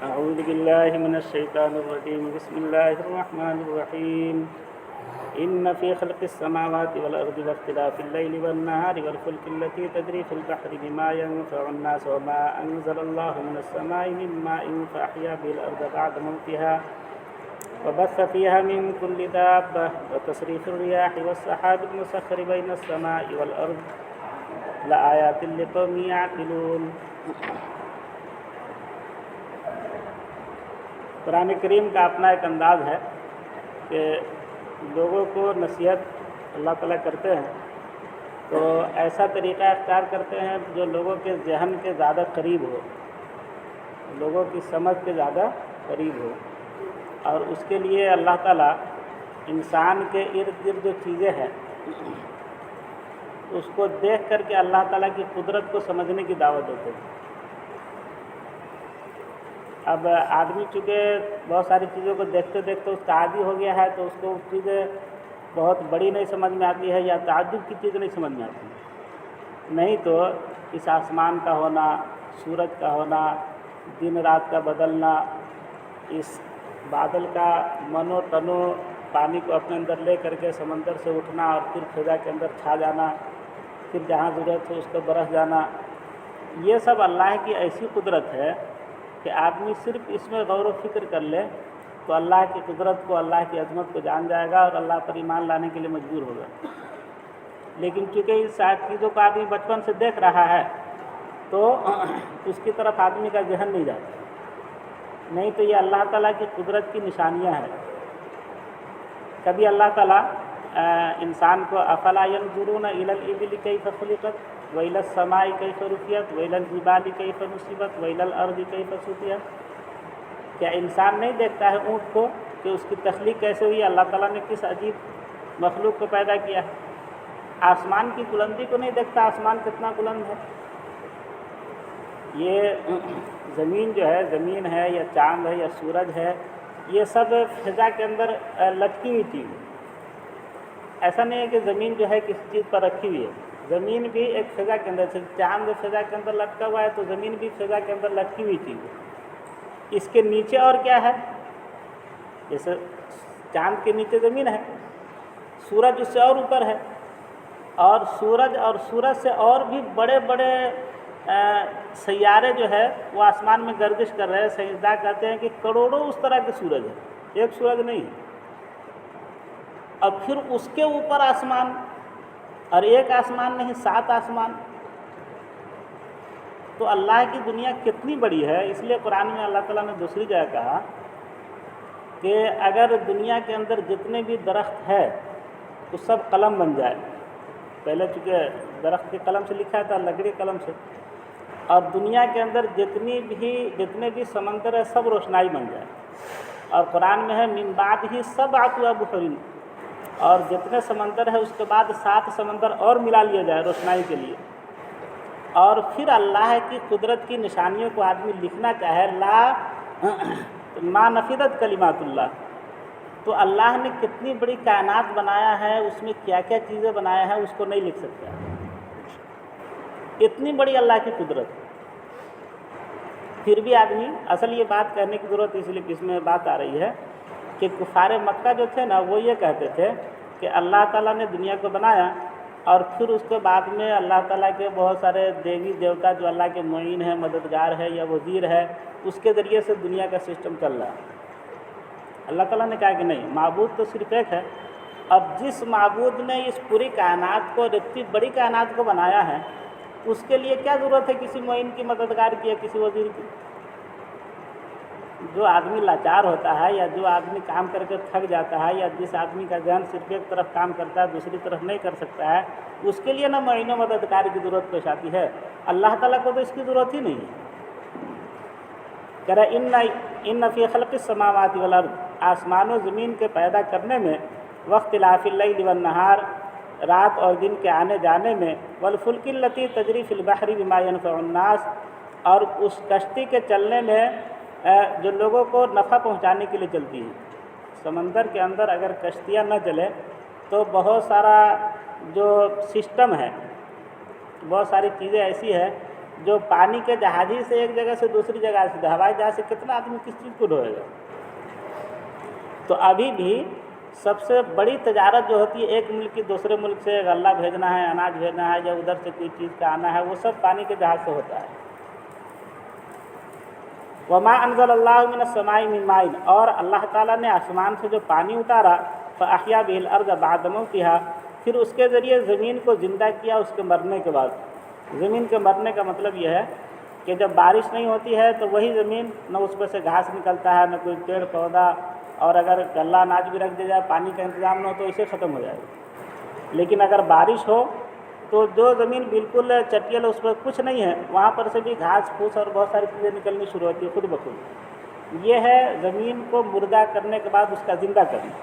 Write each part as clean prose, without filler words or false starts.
أعوذ بالله من الشيطان الرجيم بسم الله الرحمن الرحيم إن في خلق السماوات والأرض واختلاف الليل والنهار والفلك التي تجري في البحر بما ينفع الناس وما أنزل الله من السماء من ماء فأحيا به الأرض بعد موتها وبث فيها من كل دابة وتصريف الرياح والسحاب المسخر بين السماء والأرض لآيات لقوم يعقلون۔ قرآن کریم کا اپنا ایک انداز ہے کہ لوگوں کو نصیحت اللہ تعالیٰ کرتے ہیں تو ایسا طریقہ اختیار کرتے ہیں جو لوگوں کے ذہن کے زیادہ قریب ہو، لوگوں کی سمجھ کے زیادہ قریب ہو، اور اس کے لیے اللہ تعالیٰ انسان کے ارد گرد جو چیزیں ہیں اس کو دیکھ کر کے اللہ تعالیٰ کی قدرت کو سمجھنے کی دعوت دیتے ہیں۔ اب آدمی چونکہ بہت ساری چیزوں کو دیکھتے دیکھتے اس کا عادی ہو گیا ہے تو اس کو چیزیں بہت بڑی نہیں سمجھ میں آتی ہے یا تعجب کی چیز نہیں سمجھ میں آتی ہے۔ نہیں تو اس آسمان کا ہونا، سورج کا ہونا، دن رات کا بدلنا، اس بادل کا منو تنو پانی کو اپنے اندر لے کر کے سمندر سے اٹھنا اور پھر فضا کے اندر چھا جانا، پھر جہاں ضرورت ہو اس کو برس جانا، یہ سب اللہ کی ایسی قدرت ہے کہ آدمی صرف اس میں غور و فکر کر لے تو اللہ کی قدرت کو، اللہ کی عظمت کو جان جائے گا اور اللہ پر ایمان لانے کے لیے مجبور ہوگا۔ لیکن چونکہ اس چیزوں کو آدمی بچپن سے دیکھ رہا ہے تو اس کی طرف آدمی کا ذہن نہیں جاتا، نہیں تو یہ اللہ تعالیٰ کی قدرت کی نشانیاں ہیں۔ کبھی اللہ تعالیٰ انسان کو افلا ينظرون الى الابل كيف خلقت والى السماء كيف رفعت والى الجبال كيف نصبت والى الارض كيف سطحت، کیا انسان نہیں دیکھتا ہے اونٹ کو کہ اس کی تخلیق کیسے ہوئی، اللہ تعالیٰ نے کس عجیب مخلوق کو پیدا کیا ہے؟ آسمان کی بلندی کو نہیں دیکھتا، آسمان کتنا بلند ہے؟ یہ زمین جو ہے، زمین ہے یا چاند ہے یا سورج ہے، یہ سب فضا کے اندر لٹکی ہوئی چیز ہے۔ ایسا نہیں ہے کہ زمین جو ہے کسی چیز پر رکھی ہوئی ہے، زمین بھی ایک فضا کے اندر، چاند فضا کے اندر لٹکا ہوا ہے تو زمین بھی فضا کے اندر لٹکی ہوئی چیز ہے۔ اس کے نیچے اور کیا ہے؟ جیسے چاند کے نیچے زمین ہے، سورج اس سے اور اوپر ہے، اور سورج سے اور بھی بڑے بڑے سیارے جو ہے وہ آسمان میں گردش کر رہے ہیں۔ سائنسداں کہتے ہیں کہ کروڑوں اس طرح کے سورج ہیں، ایک سورج نہیں ہے۔ اور پھر اس کے اوپر آسمان، اور ایک آسمان نہیں 7 آسمان۔ تو اللہ کی دنیا کتنی بڑی ہے، اس لیے قرآن میں اللہ تعالیٰ نے دوسری جگہ کہا کہ اگر دنیا کے اندر جتنے بھی درخت ہے وہ سب قلم بن جائے، پہلے چونکہ درخت کے قلم سے لکھا تھا، لکڑی قلم سے، اور دنیا کے اندر جتنے بھی سمندر ہے سب روشنائی بن جائے، اور قرآن میں ہے من بعد ہی 7 ابحر، اور جتنے سمندر ہے اس کے بعد 7 سمندر اور ملا لیا جائے روشنائی کے لیے، اور پھر اللہ کی قدرت کی نشانیوں کو آدمی لکھنا چاہے، ما نفدت کلمات اللہ، تو اللہ نے کتنی بڑی کائنات بنایا ہے، اس میں کیا کیا چیزیں بنایا ہے اس کو نہیں لکھ سکتا، اتنی بڑی اللہ کی قدرت۔ پھر بھی آدمی، اصل یہ بات کہنے کی ضرورت اس لیے اس میں بات آ رہی ہے کہ کفار مکہ جو تھے نا وہ یہ کہتے تھے کہ اللہ تعالیٰ نے دنیا کو بنایا اور پھر اس کے بعد میں اللہ تعالیٰ کے بہت سارے دیوی دیوتا جو اللہ کے معین ہے، مددگار ہے یا وزیر ہے، اس کے ذریعے سے دنیا کا سسٹم چل رہا ہے۔ اللہ تعالیٰ نے کہا کہ نہیں، معبود تو صرف ایک ہے۔ اب جس معبود نے اس پوری کائنات کو، اتنی بڑی کائنات کو بنایا ہے، اس کے لیے کیا ضرورت ہے کسی معین کی، مددگار کی یا کسی وزیر کی؟ جو آدمی لاچار ہوتا ہے یا جو آدمی کام کر کے تھک جاتا ہے یا جس آدمی کا ذہن صرف ایک طرف کام کرتا ہے دوسری طرف نہیں کر سکتا ہے، اس کے لیے نہ معین و مددگار کی ضرورت پیش آتی ہے۔ اللہ تعالیٰ کو تو اس کی ضرورت ہی نہیں ہے۔ کہہ رہا ان فی خلق السماوات والارض، آسمان و زمین کے پیدا کرنے میں، واختلاف اللیل والنہار، رات اور دن کے آنے جانے میں، والفلک التی تجری فی البحر بما ينفع الناس، اور اس کشتی کے چلنے میں جو لوگوں کو نفع پہنچانے کے لیے چلتی ہیں۔ سمندر کے اندر اگر کشتیاں نہ چلیں تو بہت سارا جو سسٹم ہے، بہت ساری چیزیں ایسی ہے جو پانی کے جہاز ہی سے ایک جگہ سے دوسری جگہ سے ہوائی جہاز سے کتنا آدمی کس چیز کو ڈھوئے گا؟ تو ابھی بھی سب سے بڑی تجارت جو ہوتی ہے ایک ملک کی دوسرے ملک سے غلہ بھیجنا ہے، اناج بھیجنا ہے، یا ادھر سے کوئی چیز کا آنا ہے، وہ سب پانی کے جہاز سے ہوتا ہے۔ وما انزل اللہ من السماء من ماء، اور اللہ تعالیٰ نے آسمان سے جو پانی اتارا، فاحیا به الارض بعد موتها، پھر اس کے ذریعے زمین کو زندہ کیا اس کے مرنے کے بعد۔ زمین کے مرنے کا مطلب یہ ہے کہ جب بارش نہیں ہوتی ہے تو وہی زمین نہ اس پر سے گھاس نکلتا ہے، نہ کوئی پیڑ پودا، اور اگر غلہ اناج بھی رکھ دیا جائے، پانی کا انتظام نہ ہو تو اسے ختم ہو جائے گا۔ لیکن اگر بارش ہو تو جو زمین بالکل چٹیل اس پر کچھ نہیں ہے، وہاں پر سے بھی گھاس پھوس اور بہت ساری چیزیں نکلنی شروع ہوتی ہے خود بخود۔ یہ ہے زمین کو مردہ کرنے کے بعد اس کا زندہ کرنا۔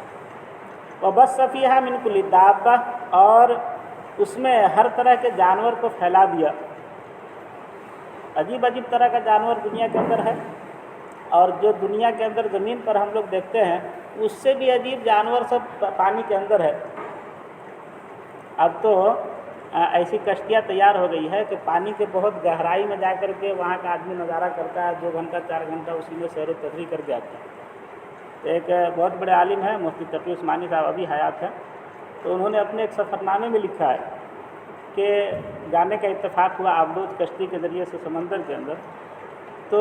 وبث فیہا من کل دابہ، اور اس میں ہر طرح کے جانور کو پھیلا دیا۔ عجیب عجیب طرح کا جانور دنیا کے اندر ہے، اور جو دنیا کے اندر زمین پر ہم لوگ دیکھتے ہیں اس سے بھی عجیب جانور سب پانی کے اندر ہے۔ اب تو ایسی کشتیاں تیار ہو گئی ہے کہ پانی کے بہت گہرائی میں جا کر کے وہاں کا آدمی نظارہ کرتا ہے، 2 گھنٹہ 4 گھنٹہ اسی میں سیر و تفریح کر کے آتا ہے۔ ایک بہت بڑے عالم ہیں مفتی تقی عثمانی صاحب، ابھی حیات ہیں، تو انہوں نے اپنے ایک سفرنامے میں لکھا ہے کہ جانے کا اتفاق ہوا آبدوز کشتی کے ذریعے سے سمندر کے اندر، تو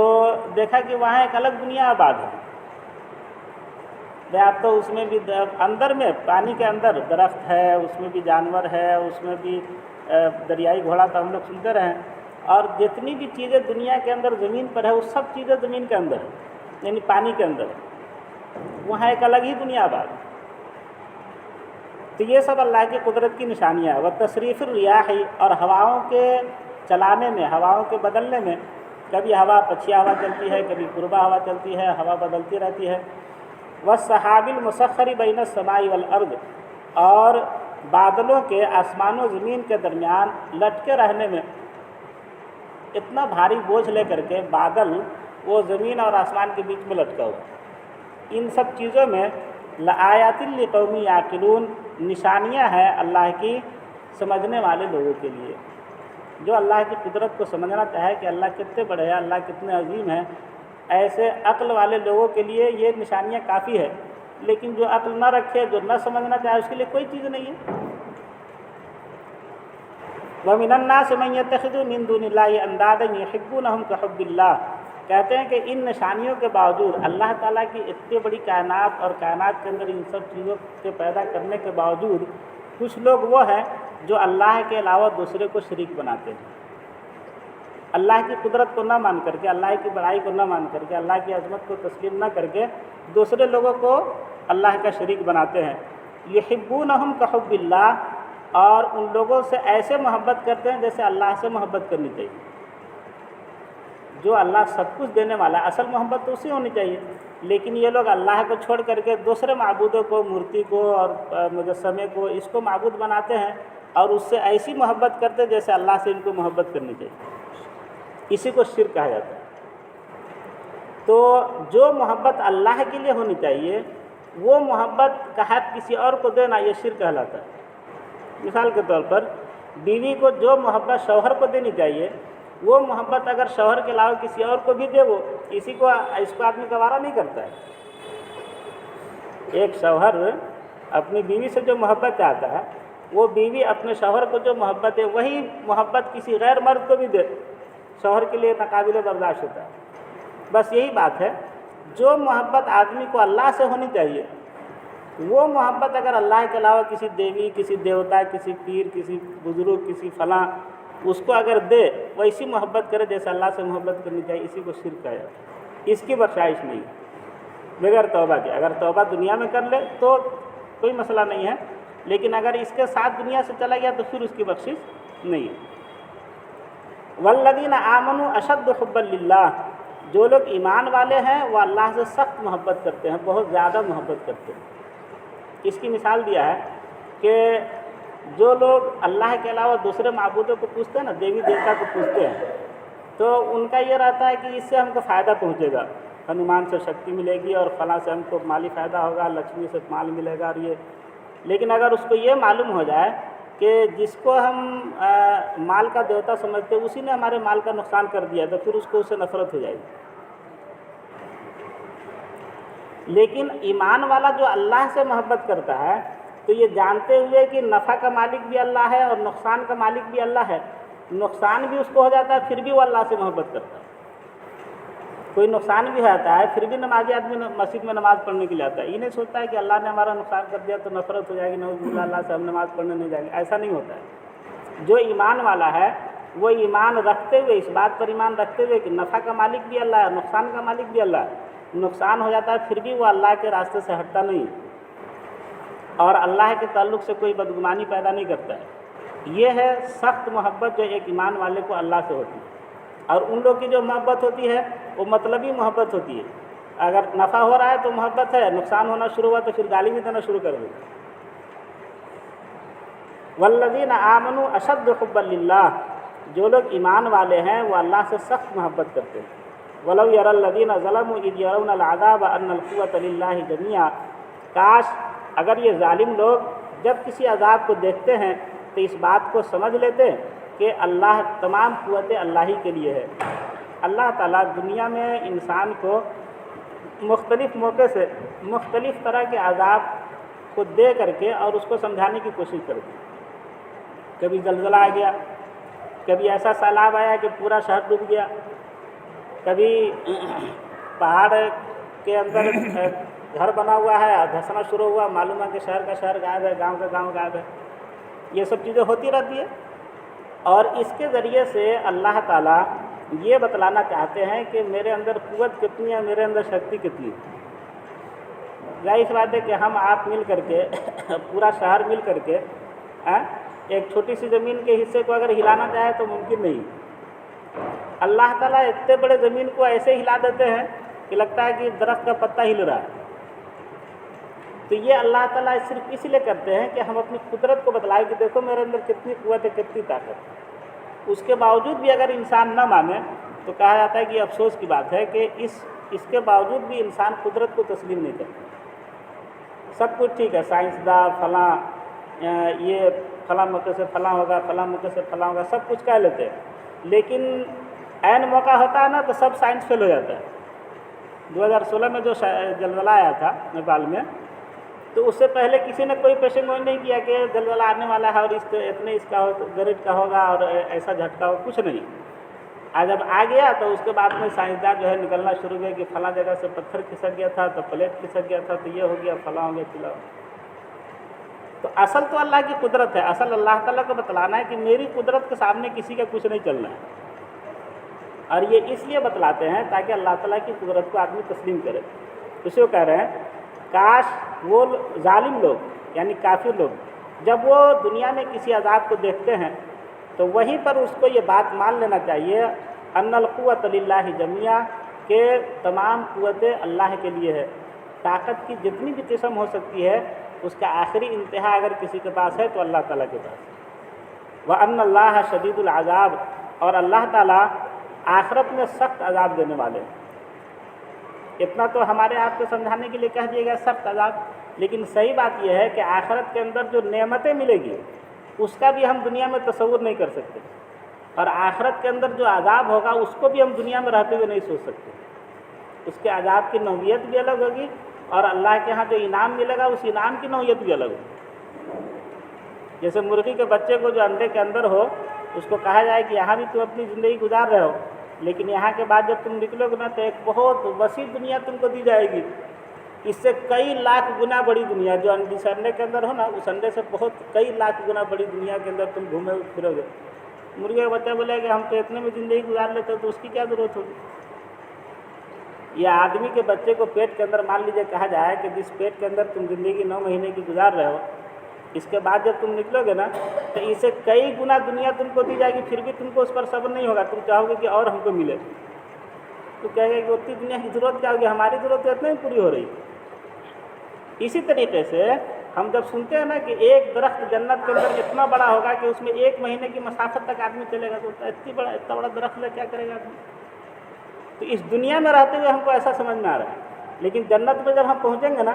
دیکھا کہ وہاں ایک الگ دنیا آباد ہے۔ اب تو اس میں بھی اندر میں پانی کے اندر درخت ہے، اس میں بھی جانور ہے، اس میں بھی دریائی گھوڑا تو ہم لوگ سنتے رہے، اور جتنی بھی چیزیں دنیا کے اندر زمین پر ہے وہ سب چیزیں زمین کے اندر ہے، یعنی پانی کے اندر ہے۔ وہاں ایک الگ ہی دنیا آباد ہے۔ تو یہ سب اللہ کی قدرت کی نشانیاں ہیں۔ وتصریف الریاح، اور ہواؤں کے چلانے میں، ہواؤں کے بدلنے میں، کبھی ہوا پچھیا ہوا چلتی ہے، کبھی پوربا ہوا چلتی ہے، ہوا بدلتی رہتی ہے۔ والسحاب المسخر بین السماء والارض، اور بادلوں کے آسمان و زمین کے درمیان لٹکے رہنے میں، اتنا بھاری بوجھ لے کر کے بادل وہ زمین اور آسمان کے بیچ میں لٹکا ہوا۔ ان سب چیزوں میں لآیات لقوم یعقلون، نشانیاں ہیں اللہ کی سمجھنے والے لوگوں کے لیے، جو اللہ کی قدرت کو سمجھنا چاہے کہ اللہ کتنے بڑے ہیں، اللہ کتنے عظیم ہیں، ایسے عقل والے لوگوں کے لیے یہ نشانیاں کافی ہے۔ لیکن جو عقل نہ رکھے، جو نہ سمجھنا چاہے، اس کے لیے کوئی چیز نہیں ہے۔ وَمِنَ النَّاسِ مَن يَتَّخِذُ مِن دُونِ اللَّهِ أَندَادًا يُحِبُّونَهُمْ كَحُبِّ اللَّهِ، کہتے ہیں کہ ان نشانیوں کے باوجود، اللہ تعالیٰ کی اتنی بڑی کائنات اور کائنات کے اندر ان سب چیزوں کے پیدا کرنے کے باوجود کچھ لوگ وہ ہیں جو اللہ کے علاوہ دوسرے کو شریک بناتے ہیں۔ اللہ کی قدرت کو نہ مان کر کے، اللہ کی بڑائی کو نہ مان کر کے، اللہ کی عظمت کو تسلیم نہ کر کے دوسرے لوگوں کو اللہ کا شریک بناتے ہیں۔ یحبونہم کحب اللہ، اور ان لوگوں سے ایسے محبت کرتے ہیں جیسے اللہ سے محبت کرنی چاہیے۔ جو اللہ سب کچھ دینے والا ہے، اصل محبت تو اسی ہونی چاہیے، لیکن یہ لوگ اللہ کو چھوڑ کر کے دوسرے معبودوں کو، مورتی کو اور مجسمے کو، اس کو معبود بناتے ہیں، اور اس سے ایسی محبت کرتے ہیں جیسے اللہ سے ان کو محبت کرنی چاہیے۔ اسی کو شرک کہا جاتا ہے۔ تو جو محبت اللہ کے لیے ہونی چاہیے، وہ محبت کا حق کسی اور کو دینا، یہ شرک کہلاتا ہے۔ مثال کے طور پر بیوی کو جو محبت شوہر کو دینی چاہیے، وہ محبت اگر شوہر کے علاوہ کسی اور کو بھی دے، وہ اس کو آدمی گوارا نہیں کرتا ہے۔ ایک شوہر اپنی بیوی سے جو محبت چاہتا ہے، وہ بیوی اپنے شوہر کو جو محبت ہے، وہی محبت کسی غیر مرد کو بھی دے، شوہر کے لیے ناقابل برداشت ہوتا ہے۔ بس یہی بات ہے، جو محبت آدمی کو اللہ سے ہونی چاہیے، وہ محبت اگر اللہ کے علاوہ کسی دیوی، کسی دیوتا، کسی پیر، کسی بزرگ، کسی فلاں، اس کو اگر دے، ویسی محبت کرے جیسے اللہ سے محبت کرنی چاہیے، اسی کو شرک کہا جاتا ہے۔ اس کی بخشائش نہیں بغیر توبہ کے۔ اگر توبہ دنیا میں کر لے تو کوئی مسئلہ نہیں ہے، لیکن اگر اس کے ساتھ دنیا سے چلا گیا تو پھر اس کی بخشش نہیں ہے۔ والذین آمنوا اشد حبا للہ، جو لوگ ایمان والے ہیں وہ اللہ سے سخت محبت کرتے ہیں، بہت زیادہ محبت کرتے ہیں۔ اس کی مثال دیا ہے کہ جو لوگ اللہ کے علاوہ دوسرے معبودوں کو پوجتے ہیں نا، دیوی دیوتا کو پوجتے ہیں، تو ان کا یہ رہتا ہے کہ اس سے ہم کو فائدہ پہنچے گا، ہنومان سے شکتی ملے گی، اور فلاں سے ہم کو مالی فائدہ ہوگا، لکشمی سے مال ملے گا، اور یہ۔ لیکن اگر اس کو یہ معلوم ہو جائے کہ جس کو ہم مال کا دیوتا سمجھتے اسی نے ہمارے مال کا نقصان کر دیا تو پھر اس کو اس سے نفرت ہو جائے گی۔ لیکن ایمان والا جو اللہ سے محبت کرتا ہے تو یہ جانتے ہوئے کہ نفع کا مالک بھی اللہ ہے اور نقصان کا مالک بھی اللہ ہے، نقصان بھی اس کو ہو جاتا ہے پھر بھی وہ اللہ سے محبت کرتا ہے۔ کوئی نقصان بھی ہوتا ہے پھر بھی نمازی آدمی مسجد میں نماز پڑھنے کے لیے آتا ہے، یہ نہیں سوچتا ہے کہ اللہ نے ہمارا نقصان کر دیا تو نفرت ہو جائے گی، نعوذ باللہ اللہ سے ہم نماز پڑھنے نہیں جائیں گے، ایسا نہیں ہوتا ہے۔ جو ایمان والا ہے وہ ایمان رکھتے ہوئے، اس بات پر ایمان رکھتے ہوئے کہ نفع کا مالک بھی اللہ ہے، نقصان کا مالک بھی اللہ ہے، نقصان ہو جاتا ہے پھر بھی وہ اللہ کے راستے سے ہٹتا نہیں اور اللہ کے تعلق سے کوئی بدگمانی پیدا نہیں کرتا ہے۔ یہ ہے سخت محبت جو ایک ایمان والے کو اللہ سے ہوتی ہے۔ اور ان لوگ کی جو محبت ہوتی ہے وہ مطلبی محبت ہوتی ہے، اگر نفع ہو رہا ہے تو محبت ہے، نقصان ہونا شروع ہوا تو پھر گالی بھی دینا شروع کر دے۔ والذین آمنوا اشد حبا للہ، جو لوگ ایمان والے ہیں وہ اللہ سے سخت محبت کرتے ہیں۔ ولو یری الذین ظلموا اذ یرون العذاب ان القوۃ للہ جمیعا، کاش اگر یہ ظالم لوگ جب کسی عذاب کو دیکھتے ہیں تو اس بات کو سمجھ لیتے کہ اللہ تمام قوتیں اللہ ہی کے لیے ہے۔ اللہ تعالیٰ دنیا میں انسان کو مختلف موقع سے مختلف طرح کے عذاب کو دے کر کے اور اس کو سمجھانے کی کوشش کرتے ہیں۔ کبھی زلزلہ آ گیا، کبھی ایسا سیلاب آیا کہ پورا شہر ڈوب گیا، کبھی پہاڑ کے اندر گھر بنا ہوا ہے دھنسنا شروع ہوا، معلوم ہے کہ شہر کا شہر غائب ہے، گاؤں کا گاؤں غائب ہے۔ یہ سب چیزیں ہوتی رہتی ہے اور اس کے ذریعے سے اللہ تعالیٰ یہ بتلانا چاہتے ہیں کہ میرے اندر قوت کتنی ہے، میرے اندر شکتی کتنی ہے۔ ظاہر سی بات ہے کہ ہم آپ مل کر کے پورا شہر مل کر کے ایک چھوٹی سی زمین کے حصے کو اگر ہلانا چاہے تو ممکن نہیں۔ اللہ تعالیٰ اتنے بڑے زمین کو ایسے ہلا دیتے ہیں کہ لگتا ہے کہ درخت کا پتا ہل رہا ہے۔ تو یہ اللہ تعالیٰ صرف اس لیے کرتے ہیں کہ ہم اپنی قدرت کو بتلائیں کہ دیکھو میرے اندر کتنی قوت ہے، کتنی طاقت ہے۔ اس کے باوجود بھی اگر انسان نہ مانے تو کہا جاتا ہے کہ یہ افسوس کی بات ہے کہ اس کے باوجود بھی انسان قدرت کو تسلیم نہیں کرتا۔ سب کچھ ٹھیک ہے، سائنسداں فلاں یہ فلاں موقع سے فلاں ہوگا، فلاں موقع سے فلاں ہوگا، سب کچھ کہہ لیتے ہیں، لیکن عین موقع ہوتا ہے نا تو سب سائنس فیل ہو جاتا ہے۔ 2016 میں جو زلزلہ آیا تھا نیپال میں، تو اس سے پہلے کسی نے کوئی پیشن گوئی نہیں کیا کہ زلزلہ آنے والا ہے اور اتنے اس کا گریڈ کا ہوگا اور ایسا جھٹکا ہوگا، کچھ نہیں۔ آج جب آ گیا تو اس کے بعد میں سائنسداں جو ہے نکلنا شروع ہوئے کہ فلاں جگہ سے پتھر کھسک گیا تھا تو پلیٹ کھسک گیا تھا تو یہ ہو گیا، فلاں ہو گیا، فلاں۔ تو اصل تو اللہ کی قدرت ہے، اصل اللہ تعالیٰ کو بتلانا ہے کہ میری قدرت کے سامنے کسی کا کچھ نہیں چلنا ہے۔ اور یہ اس لیے بتلاتے ہیں تاکہ اللہ تعالیٰ کی قدرت کو آدمی تسلیم کرے۔ اس کو کہہ رہے ہیں کاش وہ ظالم لوگ یعنی کافر لوگ جب وہ دنیا میں کسی عذاب کو دیکھتے ہیں تو وہیں پر اس کو یہ بات مان لینا چاہیے ان القوۃ للہ جمیعا، کہ تمام قوتیں اللہ کے لیے ہے۔ طاقت کی جتنی بھی قسم ہو سکتی ہے اس کا آخری انتہا اگر کسی کے پاس ہے تو اللہ تعالیٰ کے پاس ہے۔ وَأَنَّ اللَّهَ شَدِيدُ الْعَذَابِ، اور اللہ تعالیٰ آخرت میں سخت عذاب دینے والے ہیں۔ اتنا تو ہمارے آپ کو سمجھانے کے لیے کہہ دیا گیا سخت عذاب، لیکن صحیح بات یہ ہے کہ آخرت کے اندر جو نعمتیں ملے گی اس کا بھی ہم دنیا میں تصور نہیں کر سکتے، اور آخرت کے اندر جو عذاب ہوگا اس کو بھی ہم دنیا میں رہتے ہوئے نہیں سوچ سکتے۔ اس کے عذاب کی نوعیت بھی الگ ہوگی اور اللہ کے ہاں جو انعام ملے گا اس انعام کی نوعیت بھی الگ ہوگی۔ جیسے مرغی کے بچے کو جو انڈے کے اندر ہو اس کو کہا جائے کہ یہاں بھی تم اپنی زندگی گزار رہے ہو، لیکن یہاں کے بعد جب تم نکلو گے نا تو ایک بہت وسیع دنیا تم کو دی جائے گی، اس سے کئی لاکھ گنا بڑی دنیا، جو جس انڈے کے اندر ہو نا اس انڈے سے بہت کئی لاکھ گنا بڑی دنیا کے اندر تم گھومے پھرو گے۔ مرغے کا بچہ بولے کہ ہم تو اتنے میں زندگی گزار لیتے تو اس کی کیا ضرورت ہوگی؟ یہ آدمی کے بچے کو پیٹ کے اندر مان لیجیے کہا جائے کہ جس پیٹ کے اندر تم زندگی 9 مہینے کی گزار رہے ہو، اس کے بعد جب تم نکلو گے نا تو اسے کئی گنا دنیا تم کو دی جائے گی، پھر بھی تم کو اس پر صبر نہیں ہوگا، تم چاہو گے کہ اور ہم کو ملے، تو کہے گا کہ اتنی دنیا کی ضرورت کیا ہوگی، ہماری ضرورت اتنا ہی پوری ہو رہی۔ اسی طریقے سے ہم جب سنتے ہیں نا کہ ایک درخت جنت کے اندر اتنا بڑا ہوگا کہ اس میں 1 مہینے کی مسافت تک آدمی چلے گا، تو اتنا بڑا درخت لے کیا کرے گا آدمی؟ تو اس دنیا میں رہتے ہوئے ہم کو ایسا سمجھ میں آ رہا ہے، لیکن جنت میں جب ہم پہنچیں گے نا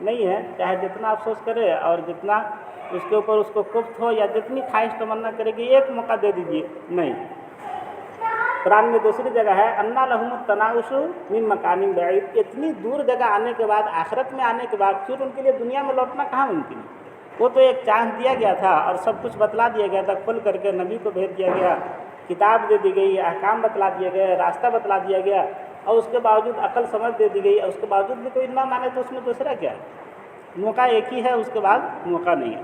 نہیں ہے، چاہے جتنا افسوس کرے اور جتنا اس کے اوپر اس کو کفت ہو یا جتنی خواہش تمنا کرے کہ ایک موقع دے دیجیے، نہیں۔ قرآن میں دوسری جگہ ہے انا لہم التناؤش من مکان بعید، اتنی دور جگہ آنے کے بعد، آخرت میں آنے کے بعد پھر ان کے لیے دنیا میں لوٹنا کہاں ممکن ہے؟ وہ تو ایک چانس دیا گیا تھا اور سب کچھ بتلا دیا گیا تھا، کھل کر کے نبی کو بھیج دیا گیا، کتاب دے دی گئی، احکام بتلا دیا گیا، راستہ بتلا دیا گیا، اور اس کے باوجود عقل سمجھ دے دی گئی، اور اس کے باوجود بھی کوئی نہ مانے تو اس میں دوسرا کیا ہے؟ موقع ایک ہی ہے، اس کے بعد موقع نہیں ہے۔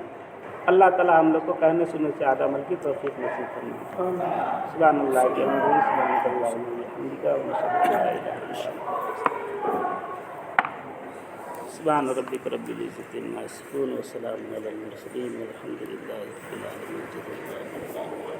اللہ تعالیٰ ہم لوگ کو کہنے سننے سے زیادہ عمل کی توفیق نصیب فرمائے۔ سبحان اللہ سبحانک اللہم وبحمدک ونشہد ان لا الہ الا انت سبحان ربک رب العزة عما یصفون وسلام علی المرسلین والحمد للہ رب العالمین۔